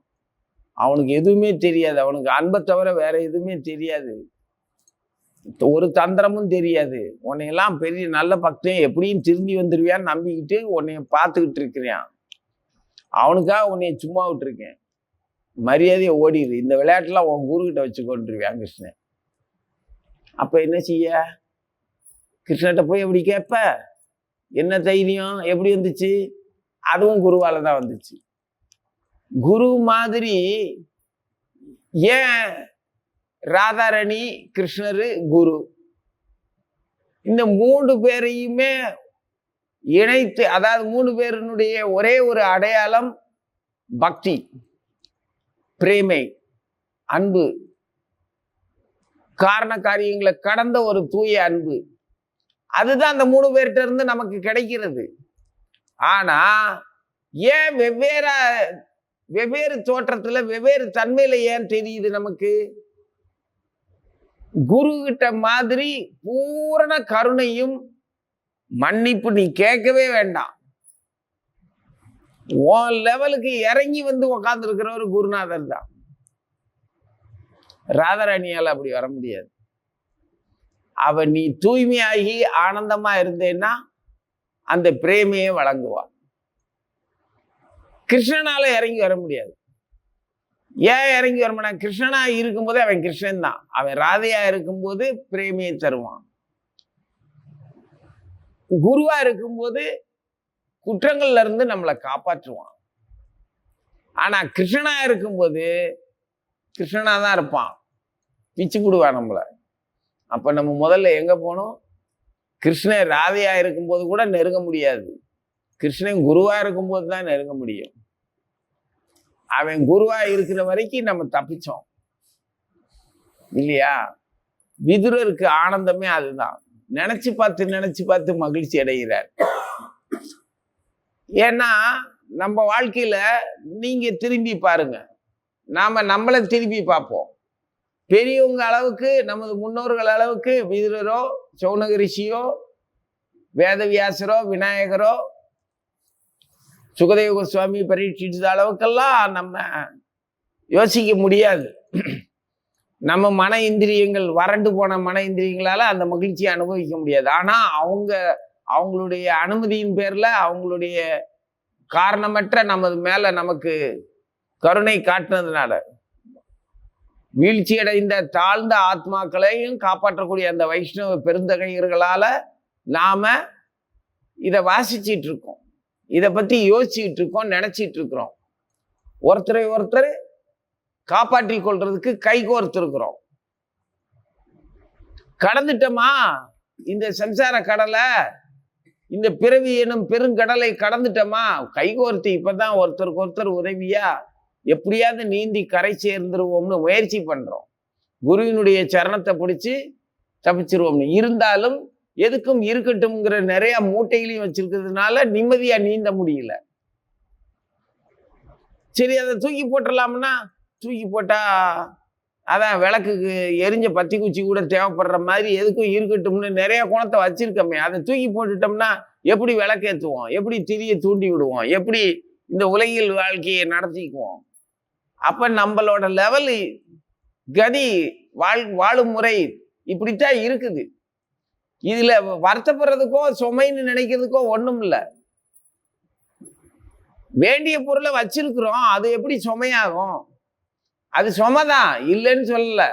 அவனுக்கு எதுவுமே தெரியாது, அவனுக்கு அன்பை தவிர வேற எதுவுமே தெரியாது, ஒரு தந்திரமும் தெரியாது. உன்னையெல்லாம் பெரிய நல்ல பக்தன் எப்படியும் திரும்பி வந்துருவியான்னு நம்பிக்கிட்டு உன்னைய பார்த்துக்கிட்டு இருக்கிறான். அவனுக்காக உன்னைய சும்மா விட்டுருக்கேன், மரியாதையை ஓடிடு, இந்த விளையாட்டுலாம் உன் குரு கிட்ட வச்சு கொண்டுருவியான் கிருஷ்ணன். அப்ப என்ன செய்ய? கிருஷ்ணகிட்ட போய் எப்படி கேட்ப? என்ன தைரியம்? எப்படி வந்துச்சு? அதுவும் குருவால தான் வந்துச்சு. குரு மாதிரி ஏன் ராதாரணி கிருஷ்ணரு குரு இந்த 3 பேரையுமே இணைத்து, அதாவது 3 பேருடைய ஒரே ஒரு அடையாளம் பக்தி பிரேமை. அன்பு, காரண காரியங்களை கடந்த ஒரு தூய அன்பு. அதுதான் அந்த 3 பேர்கிட்ட இருந்து நமக்கு கிடைக்கிறது. ஆனா ஏன் வெவ்வேறு தோற்றத்துல வெவ்வேறு தன்மையில ஏன் தெரியுது நமக்கு? குரு கிட்ட மாதிரி பூரண கருணையும் மன்னிப்பு நீ கேட்கவே வேண்டாம். உன் லெவலுக்கு இறங்கி வந்து உக்காந்து இருக்கிற ஒரு குருநாதர் தான். ராதாராணியால் அப்படி வர முடியாது. அவ நீ தூய்மையாகி ஆனந்தமா இருந்தேன்னா அந்த பிரேமையை வழங்குவா. கிருஷ்ணனால இறங்கி வர முடியாது. ஏன் இறங்கி வரமாட்டான்? கிருஷ்ணனா இருக்கும்போது அவன் கிருஷ்ணன் தான். அவன் ராதையா இருக்கும்போது பிரேமையை தருவான். குருவா இருக்கும்போது குற்றங்கள்ல இருந்து நம்மளை காப்பாற்றுவான். ஆனா கிருஷ்ணனா இருக்கும்போது கிருஷ்ணனா தான் இருப்பான், பிச்சு போடுவான் நம்மளை. அப்ப நம்ம முதல்ல எங்க போனோம்? கிருஷ்ணன் ராதையா இருக்கும்போது கூட நெருங்க முடியாது. கிருஷ்ணன் குருவா இருக்கும்போது தான் நெருங்க முடியும். அவன் குருவா இருக்கிற வரைக்கும் நம்ம தப்பிச்சோம் இல்லையா? விதுரருக்கு ஆனந்தமே அதுதான். நினைச்சு பார்த்து மகிழ்ச்சி அடைகிறார். ஏன்னா நம்ம வாழ்க்கையில நீங்க திரும்பி பாருங்க, நாம நம்மளை திரும்பி பார்ப்போம். பெரியவங்க அளவுக்கு, நமது முன்னோர்கள் அளவுக்கு விதுரரோ சௌனக ரிஷியோ வேதவியாசரோ விநாயகரோ சுகதேவ கோஸ்வாமி பரீட்சித்த அளவுக்கெல்லாம் நம்ம யோசிக்க முடியாது. நம்ம மன இந்திரியங்கள் வறண்டு போன மன இந்திரியங்களால அந்த மகிழ்ச்சியை அனுபவிக்க முடியாது. ஆனா அவங்களுடைய அனுமதியின் பேர்ல, அவங்களுடைய காரணமற்ற நமது மேல நமக்கு கருணை காட்டுனதுனால, வீழ்ச்சி அடைந்த தாழ்ந்த ஆத்மாக்களையும் காப்பாற்றக்கூடிய அந்த வைஷ்ணவ பெருந்தகையர்களால நாம இதை வாசிச்சிட்டு இருக்கோம், இதை பத்தி யோசிச்சுட்டு இருக்கோம், நினைச்சிட்டு இருக்கிறோம். ஒருத்தரை ஒருத்தர் காப்பாற்றி கொள்றதுக்கு கைகோர்த்திருக்கிறோம். கடந்துட்டோமா இந்த சம்சார கடலை, இந்த பிறவி எனும் பெருங்கடலை கடந்துட்டோமா, கைகோர்த்து இப்பதான் ஒருத்தருக்கு ஒருத்தர் உதவியா எப்படியாவது நீந்தி கரை சேர்ந்துருவோம்னு முயற்சி பண்றோம். குருவினுடைய சரணத்தை பிடிச்சு தப்பிச்சிருவோம்னு. இருந்தாலும் எதுக்கும் இருக்கட்டும்ங்கிற நிறைய மூட்டைகளையும் வச்சிருக்கிறதுனால நிம்மதியா நீந்த முடியல. சரி, அதை தூக்கி போட்டுடலாம்னா, தூக்கி போட்டா அதான் விளக்குக்கு எரிஞ்ச பத்தி குச்சி கூட தேவைப்படுற மாதிரி எதுக்கும் இருக்கட்டும்னு நிறைய குணத்தை வச்சிருக்கோமே, அதை தூக்கி போட்டுட்டோம்னா எப்படி விளக்கேற்றுவோம், எப்படி திரியை தூண்டி விடுவோம், எப்படி இந்த உலகில் வாழ்க்கையை நடத்திக்குவோம்? அப்ப நம்மளோட லெவல் கதி வாழும் முறை இப்படித்தான் இருக்குது. இதுல வருத்தப்படுறதுக்கோ சுமைன்னு நினைக்கிறதுக்கோ ஒண்ணும் இல்லை. வேண்டிய பொருளை வச்சிருக்கிறோம், அது எப்படி சுமையாகும்? அது சுமைதான், இல்லைன்னு சொல்லல.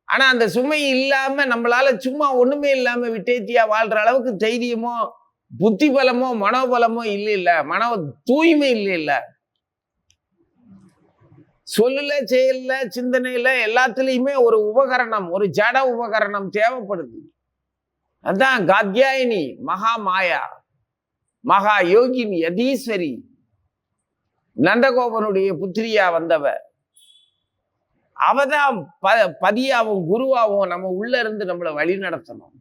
ஆனா அந்த சுமை இல்லாம நம்மளால சும்மா ஒண்ணுமே இல்லாம விட்டேத்தியா வாழ்ற அளவுக்கு தைரியமோ புத்தி பலமோ மனோபலமோ இல்ல, மனோ தூய்மை இல்ல. சொல்லல, செயல்ல, சிந்தனையில எல்லாத்துலயுமே ஒரு உபகரணம், ஒரு ஜட உபகரணம் தேவைப்படுது. அதான் காத்யாயினி மகா மாயா, மகா யோகினி, யதீஸ்வரி, நந்தகோபனுடைய புத்திரியா வந்தவ. அவதான் பதியாவும் குருவாவும் நம்ம உள்ள இருந்து நம்மளை வழி நடத்தணும்.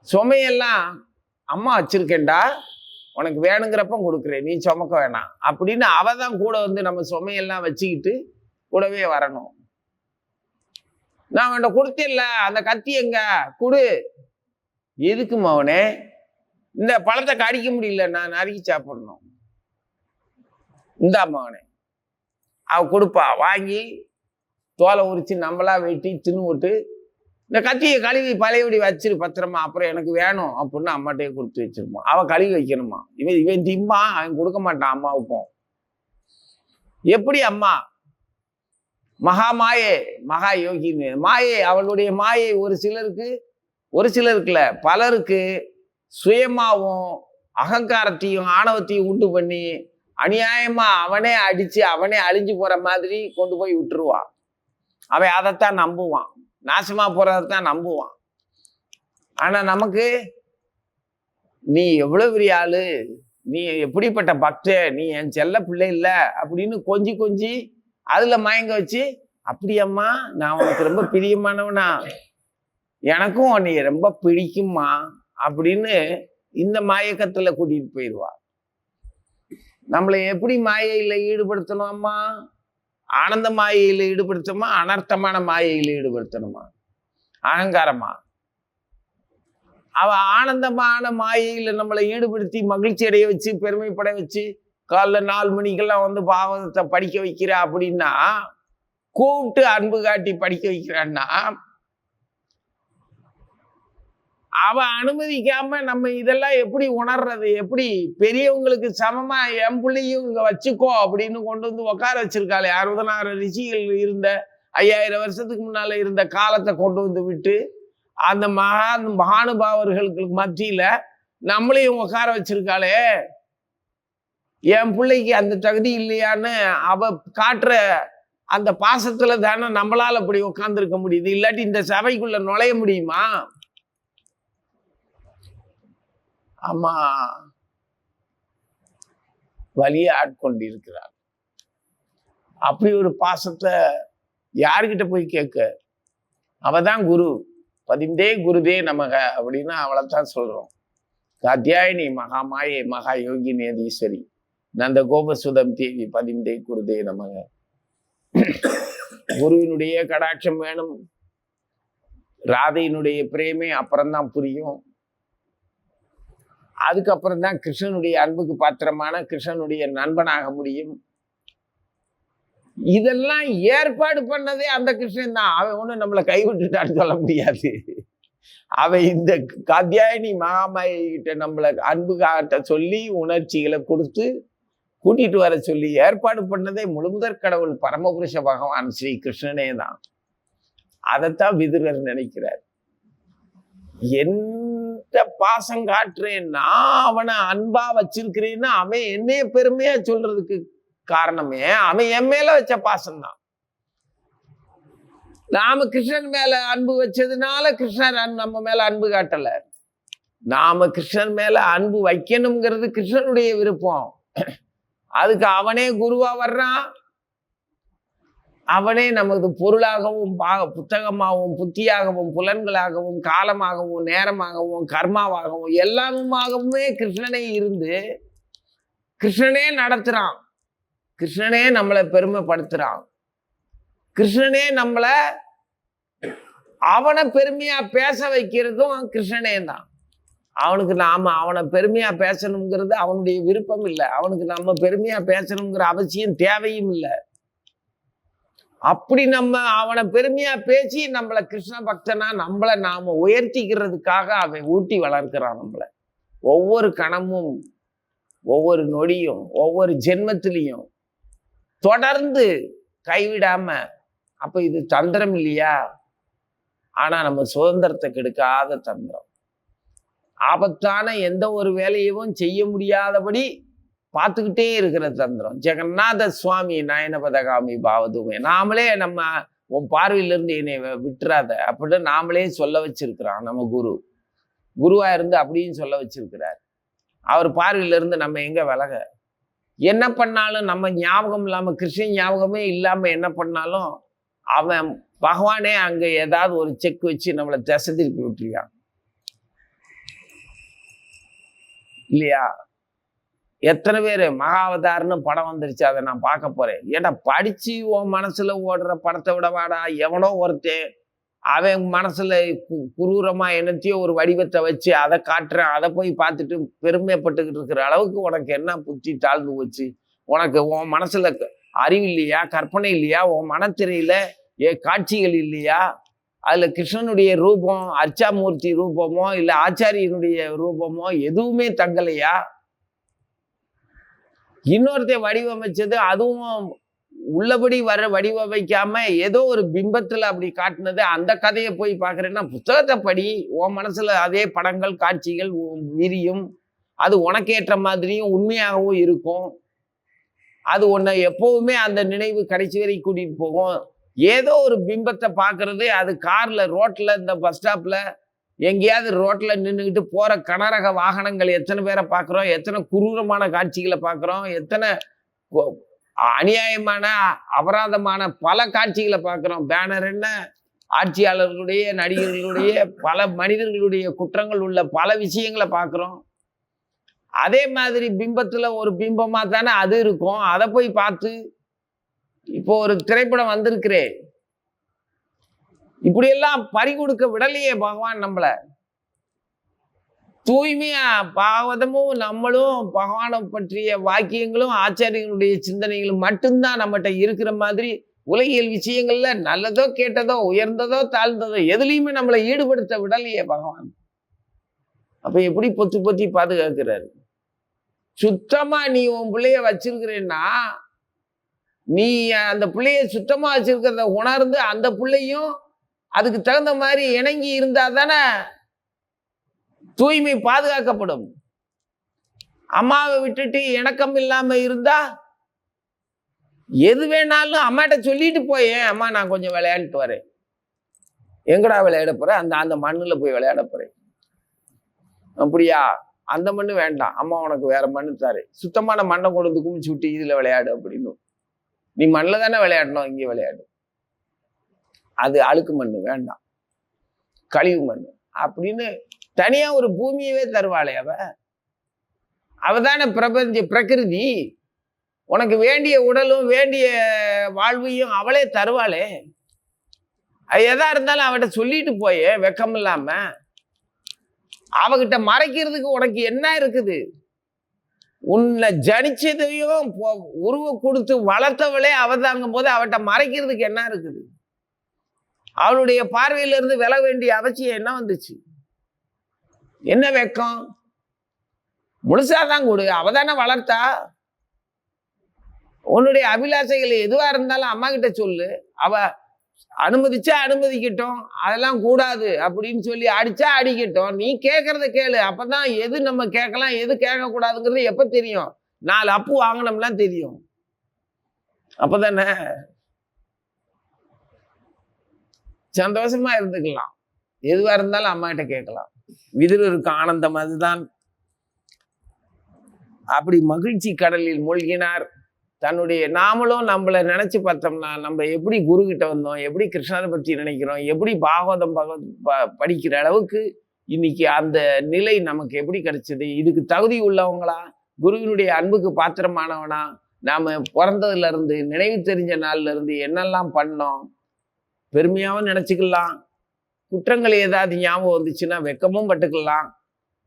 சுமையெல்லாம் அம்மா வச்சிருக்கேன்டா, உனக்கு வேணுங்கிறப்ப கொடுக்குறேன், நீ சுமக்க வேணாம் அப்படின்னு அவதான் கூட வந்து நம்ம சுமையெல்லாம் வச்சுக்கிட்டு கூடவே வரணும். நான் அவன்கிட்ட கொடுத்தில்ல, அந்த கத்தி எங்க குடு. எதுக்கும் அவனே இந்த பழத்தை கடிக்க முடியல, நான் நறுக்கி சாப்பிடணும், இந்த அம்மாவனே அவ கொடுப்பா. வாங்கி தோலை உரிச்சு நம்மளா வெட்டி தின்னு விட்டு இந்த கத்தியை கழுவி பழையபடி வச்சிரு பத்திரமா, அப்புறம் எனக்கு வேணும் அப்படின்னு அம்மாட்டையே கொடுத்து வச்சிருப்பான். அவன் கழுவி வைக்கணுமா, இவன் திம்பான், அவன் கொடுக்க மாட்டான் அம்மாவுக்கும். எப்படி அம்மா மகா மாயே, மகா யோகின்னு மாயை, அவளுடைய மாயை ஒரு சிலருக்குல பலருக்கு சுயமாவும் அகங்காரத்தையும் ஆணவத்தையும் உண்டு பண்ணி அநியாயமா அவனே அடிச்சு அவனே அழிஞ்சு போற மாதிரி கொண்டு போய் விட்டுருவான். அவன் அதைத்தான் நம்புவான், நாசமா போறதான் நம்புவான். ஆனா நமக்கு நீ எவ்வளவு பெரிய ஆளு, நீ எப்படிப்பட்ட பக்த, நீ என் செல்ல பிள்ளை இல்ல அப்படின்னு கொஞ்சி அதுல மயங்க வச்சு அப்படியம்மா, நான் உனக்கு ரொம்ப பிரியமானவனா, எனக்கும் உன்னைய ரொம்ப பிடிக்குமா அப்படின்னு இந்த மாயக்கத்துல கூட்டிட்டு போயிடுவா. நம்மளை எப்படி மாயையில ஈடுபடுத்தணும் அம்மா? ஆனந்த மாயையில ஈடுபடுத்தணுமா, அனர்த்தமான மாயையில ஈடுபடுத்தணுமா, அகங்காரமா? அவ ஆனந்தமான மாயையில நம்மளை ஈடுபடுத்தி மகிழ்ச்சி அடைய வச்சு பெருமைப்பட வச்சு காலைல 4 மணிக்கெல்லாம் வந்து பாவத்தை படிக்க வைக்கிறா அப்படின்னா, கூப்பிட்டு அன்பு காட்டி படிக்க வைக்கிறான்னா, அவ அனுமதிக்காம நம்ம இதெல்லாம் எப்படி உணர்றது? எப்படி பெரியவங்களுக்கு சமமா என் பிள்ளையும் இங்க வச்சுக்கோ அப்படின்னு கொண்டு வந்து உட்கார வச்சிருக்காளே. 60,000 ரிஷிகள் இருந்த 5000 வருஷத்துக்கு முன்னால இருந்த காலத்தை கொண்டு வந்து விட்டு அந்த மகானுபாவர்களுக்கு மத்தியில நம்மளையும் உட்கார வச்சிருக்காளே. என் பிள்ளைக்கு அந்த தகுதி இல்லையான்னு அவ காட்டுற அந்த பாசத்துல தானே நம்மளால அப்படி உட்கார்ந்துருக்க முடியுது. இல்லாட்டி இந்த சபைக்குள்ள நுழைய முடியுமா? அம்மா வலிய ஆட்கொண்டிருக்கிறார். அப்படி ஒரு பாசத்தை யாருக்கிட்ட போய் கேட்க? அவதான் குரு. பதிந்தே குருதே நமக அப்படின்னு அவளைத்தான் சொல்றோம். காத்தியாயினி மகாமாயே மகா யோகினி அதீஸ்வரி நந்த கோபசுதம் தேவி பதிந்தே குருதே நமக. குருவினுடைய கடாட்சம் வேணும். ராதையினுடைய பிரேமே அப்புறம்தான் புரியும். அதுக்கப்புறம் தான் கிருஷ்ணனுடைய அன்புக்கு பாத்திரமான கிருஷ்ணனுடைய நண்பனாக முடியும். இதெல்லாம் ஏற்பாடு பண்ணதே அந்த கிருஷ்ணன் தான். அவன் ஒண்ணு நம்மளை கைவிட்டுட்டான்னு சொல்ல முடியாது. அவன் இந்த காத்தியாயினி மகாமாயை கிட்ட நம்மளை அன்பு காட்ட சொல்லி உணர்ச்சிகளை கொடுத்து கூட்டிட்டு வர சொல்லி ஏற்பாடு பண்ணதே முழுமுதற் கடவுள் பரமபுருஷ பகவான் ஸ்ரீ கிருஷ்ணனே தான். அதைத்தான் விதுரர் நினைக்கிறார். எந்த பாசம் காட்டுறேன், நான் அவனை அன்பா வச்சிருக்கிறேன்னா அவன் என்னைய பெருமையா சொல்றதுக்கு காரணமே அவன் என் மேல வச்ச பாசம்தான். நாம கிருஷ்ணன் மேல அன்பு வச்சதுனால கிருஷ்ணன் நம்ம மேல அன்பு காட்டல. நாம கிருஷ்ணன் மேல அன்பு வைக்கணுங்கிறது கிருஷ்ணனுடைய விருப்பம். அதுக்கு அவனே குருவா வர்றான். அவனே நமது பொருளாகவும் புத்தகமாகவும் புத்தியாகவும் புலன்களாகவும் காலமாகவும் நேரமாகவும் கர்மாவாகவும் எல்லாமுமாகவுமே கிருஷ்ணனே இருந்து கிருஷ்ணனே நடத்துறான். கிருஷ்ணனே நம்மளை பெருமைப்படுத்துறான். கிருஷ்ணனே நம்மளை அவனை பெருமையா பேச வைக்கிறதும் கிருஷ்ணனே தான். அவனுக்கு நாம அவனை பெருமையா பேசணுங்கிறது அவனுடைய விருப்பம் இல்லை. அவனுக்கு நம்ம பெருமையா பேசணுங்கிற அவசியம் தேவையும் இல்லை. அப்படி நம்ம அவனை பெருமையா பேசி நம்மளை கிருஷ்ண பக்தனா நம்மளை நாம உயர்த்திக்கிறதுக்காக அவன் ஊட்டி வளர்க்கிறான். நம்மளை ஒவ்வொரு கணமும் ஒவ்வொரு நொடியும் ஒவ்வொரு ஜென்மத்திலையும் தொடர்ந்து கைவிடாம. அப்ப இது தந்திரம் இல்லையா? ஆனா நம்ம சுதந்திரத்தை கெடுக்காத தந்திரம். ஆபத்தான எந்த ஒரு வேலையவும் செய்ய முடியாதபடி பார்த்துக்கிட்டே இருக்கிற தந்திரம். ஜெகநாத சுவாமி நயனபதகாமி பாவதுமே. நாமளே நம்ம உன் பார்வையிலிருந்து என்னை விட்டுறாத அப்படின்னு நாமளே சொல்ல வச்சிருக்கிறான். நம்ம குருவா இருந்து அப்படின்னு சொல்ல வச்சிருக்கிறார். அவர் பார்வையிலிருந்து நம்ம எங்க விலக? என்ன பண்ணாலும் நம்ம ஞாபகம் இல்லாம கிருஷ்ணன் ஞாபகமே இல்லாம என்ன பண்ணாலும் அவன் பகவானே அங்க ஏதாவது ஒரு செக் வச்சு நம்மளை திசை திருப்பி விட்டுருக்கான் இல்லையா? எத்தனை பேர் மகாவதார்னு படம் வந்துருச்சு, அதை நான் பார்க்க போறேன். ஏன்னா படிச்சு உன் மனசுல ஓடுற படத்தை விடவாடா எவனோ ஒருத்தன் அவன் மனசுல குரூரமா என்னத்தையோ ஒரு வடிவத்தை வச்சு அதை காட்டுறான். அதை போய் பார்த்துட்டு பெருமைப்பட்டுக்கிட்டு இருக்கிற அளவுக்கு உனக்கு என்ன புத்தி தாழ்ந்து போச்சு? உனக்கு உன் மனசுல அறிவு இல்லையா? கற்பனை இல்லையா? உன் மனத்திரையில காட்சிகள் இல்லையா? அதுல கிருஷ்ணனுடைய ரூபம், அர்ச்சாமூர்த்தி ரூபமோ இல்ல ஆச்சாரியனுடைய ரூபமோ எதுவுமே தங்கலையா? இன்னொருத்த வடிவமைச்சது அதுவும் உள்ளபடி வடிவமைக்காம ஏதோ ஒரு பிம்பத்துல அப்படி காட்டினது. அந்த கதையை போய் பார்க்கறேன்னா புத்தகத்தை படி. உன் மனசுல அதே படங்கள் காட்சிகள் விரியும். அது உனக்கேற்ற மாதிரியும் உண்மையாகவும் இருக்கும். அது உன்னை எப்பவுமே அந்த நினைவு கடைசி வரை கூட்டிட்டு போகும். ஏதோ ஒரு பிம்பத்தை பார்க்கறது, அது கார்ல ரோட்ல இந்த பஸ் ஸ்டாப்ல எங்கேயாவது ரோட்ல நின்றுக்கிட்டு போற கனரக வாகனங்கள் எத்தனை பேரை பார்க்குறோம், எத்தனை குரூரமான காட்சிகளை பார்க்குறோம், எத்தனை அநியாயமான அபராதமான பல காட்சிகளை பார்க்கிறோம். பேனர் என்ன, ஆட்சியாளர்களுடைய, நடிகர்களுடைய, பல மனிதர்களுடைய குற்றங்கள் உள்ள பல விஷயங்களை பார்க்கிறோம். அதே மாதிரி பிம்பத்துல ஒரு பிம்பமா தானே அது இருக்கும். அதை போய் பார்த்து இப்போ ஒரு திரைப்படம் வந்திருக்கிறே, இப்படியெல்லாம் பறி கொடுக்க விடலையே பகவான் நம்மள. தூய்மையா பாவதமும் நம்மளும் பகவானை பற்றிய வாக்கியங்களும் ஆச்சாரியங்களுடைய சிந்தனைகளும் மட்டும்தான் நம்மகிட்ட இருக்கிற மாதிரி உலகியல் விஷயங்கள்ல நல்லதோ கெட்டதோ உயர்ந்ததோ தாழ்ந்ததோ எதுலையுமே நம்மளை ஈடுபடுத்த விடலையே பகவான். அப்ப எப்படி பொத்தி பொத்தி பாதுகாக்கிறாரு? சுத்தமா நீ உன் பிள்ளைய வச்சிருக்கிறேன்னா, நீ அந்த பிள்ளைய சுத்தமா வச்சிருக்கிறத உணர்ந்து அந்த பிள்ளையும் அதுக்கு தகுந்த மாதிரி இணங்கி இருந்தா தானே தூய்மை பாதுகாக்கப்படும். அம்மாவை விட்டுட்டு இணக்கம் இல்லாம இருந்தா எது வேணாலும் அம்மாட்ட சொல்லிட்டு போயேன், அம்மா நான் கொஞ்சம் விளையாடிட்டு வரேன். எங்கடா விளையாட போற? அந்த அந்த மண்ணுல போய் விளையாட போறேன். அப்படியா? அந்த மண்ணு வேண்டாம், அம்மா உனக்கு வேற மண்ணு தாரு, சுத்தமான மண்ணை கொண்டு வந்து குமிச்சு விட்டு இதுல விளையாடு அப்படின்னு. நீ மண்ணில் தானே விளையாடணும், இங்கே விளையாடு. அது அழுக்கு மண்ணு வேண்டாம், கழிவு மண்ணு அப்படின்னு தனியா ஒரு பூமியவே தருவாளே அவ தானே பிரகிருதி. உனக்கு வேண்டிய உடலும் வேண்டிய வாழ்வையும் அவளே தருவாளே. அது எதா இருந்தாலும் அவட்ட சொல்லிட்டு போயே வெக்கம் இல்லாம. அவகிட்ட மறைக்கிறதுக்கு உனக்கு என்ன இருக்குது? உன்னை ஜனிச்சதையும் உருவ கொடுத்து வளர்த்தவளே அவதாங்கும் போது அவட்ட மறைக்கிறதுக்கு என்ன இருக்குது? அவளுடைய பார்வையில இருந்து வில வேண்டிய அவசியம் என்ன வந்துச்சு? என்ன வெக்கம்? முழுசாதான் கொடு, அவதானே வளர்த்தா. உன்னுடைய அபிலாசைகள் எதுவா இருந்தாலும் அம்மா கிட்ட சொல்லு. அவ அனுமதிச்சா அனுமதிக்கட்டும், அதெல்லாம் கூடாது அப்படின்னு சொல்லி அடிச்சா அடிக்கட்டும். நீ கேட்கறத கேளு. அப்பதான் எது நம்ம கேட்கலாம் எது கேட்க கூடாதுங்கிறது எப்ப தெரியும்? 4 அப்பு வாங்கினோம்லாம் தெரியும். அப்பதானே சந்தோஷமா இருந்துக்கலாம். எதுவா இருந்தாலும் அம்மா கிட்ட கேட்கலாம். விதுரருக்கு ஆனந்தம் அதுதான். அப்படி மகிழ்ச்சி கடலில் மூழ்கினார். தன்னுடைய நாமளும் நம்மளை நினைச்சு பார்த்தோம்னா, நம்ம எப்படி குரு கிட்ட வந்தோம், எப்படி கிருஷ்ணரை பற்றி நினைக்கிறோம், எப்படி பாகவதம் படிக்கிற அளவுக்கு இன்னைக்கு அந்த நிலை நமக்கு எப்படி கிடைச்சது? இதுக்கு தகுதி உள்ளவங்களா, குருவினுடைய அன்புக்கு பாத்திரமானவனா, நாம பிறந்ததுல இருந்து நினைவு தெரிஞ்ச நாள்ல இருந்து என்னெல்லாம் பண்ணோம், பெருமையாவும் நினைச்சுக்கலாம். குற்றங்கள் ஏதாவது ஞாபகம் வந்துச்சுன்னா வெக்கமும் பட்டுக்கலாம்.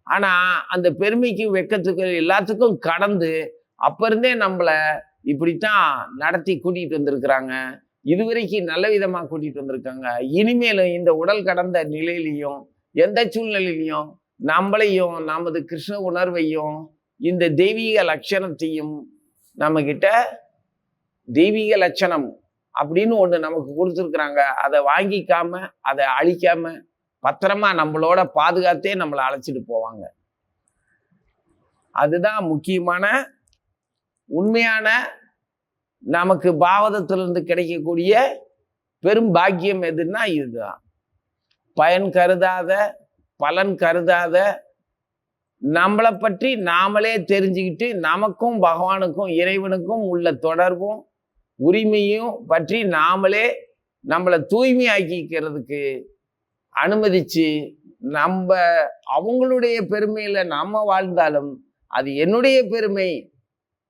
ஆனா அந்த பெருமைக்கும் வெக்கத்துக்கு எல்லாத்துக்கும் கடந்து அப்ப இருந்தே நம்மள இப்படித்தான் நடத்தி கூட்டிட்டு வந்திருக்கிறாங்க. இதுவரைக்கும் நல்ல விதமா கூட்டிட்டு வந்திருக்காங்க. இனிமேலும் இந்த உடல் கடந்த நிலையிலையும் எந்த சூழ்நிலையிலையும் நம்மளையும் நமது கிருஷ்ண உணர்வையும் இந்த தெய்வீக லட்சணத்தையும் நம்ம கிட்ட தெய்வீக லட்சணம் அப்படின்னு ஒண்ணு நமக்கு கொடுத்துருக்குறாங்க. அதை வாங்கிக்காம அதை அழிக்காம பத்திரமா நம்மளோட பாதுகாத்தே நம்மளை அழைச்சிட்டு போவாங்க. அதுதான் முக்கியமான உண்மையான நமக்கு பாவதத்திலிருந்து கிடைக்கக்கூடிய பெரும் பாக்கியம் எதுன்னா இதுதான். பயன் கருதாத, பலன் கருதாத, நம்மளை பற்றி நாமளே தெரிஞ்சுக்கிட்டு நமக்கும் பகவானுக்கும் இறைவனுக்கும் உள்ள தொடர்பும் உரிமையும் பற்றி நாமளே நம்மளை தூய்மையாக்கிக்கிறதுக்கு அனுமதிச்சு நம்ம அவங்களுடைய பெருமையில நம்ம வாழ்ந்தாலும் அது என்னுடைய பெருமை,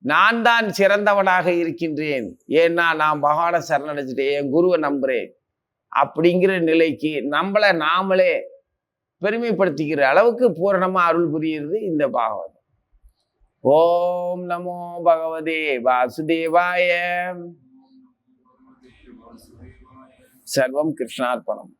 நான் தான் சிறந்தவனாக இருக்கின்றேன், ஏன்னா நான் பகவானை சரணடைஞ்சிட்டேன், என் குருவை நம்புறேன் அப்படிங்கிற நிலைக்கு நம்மளை நாமளே பெருமைப்படுத்திக்கிற அளவுக்கு பூரணமா அருள் புரியுறது இந்த பாகவதம். ஓம் நமோ பகவதே வாசுதேவாய. சர்வம் கிருஷ்ணார்ப்பணம்.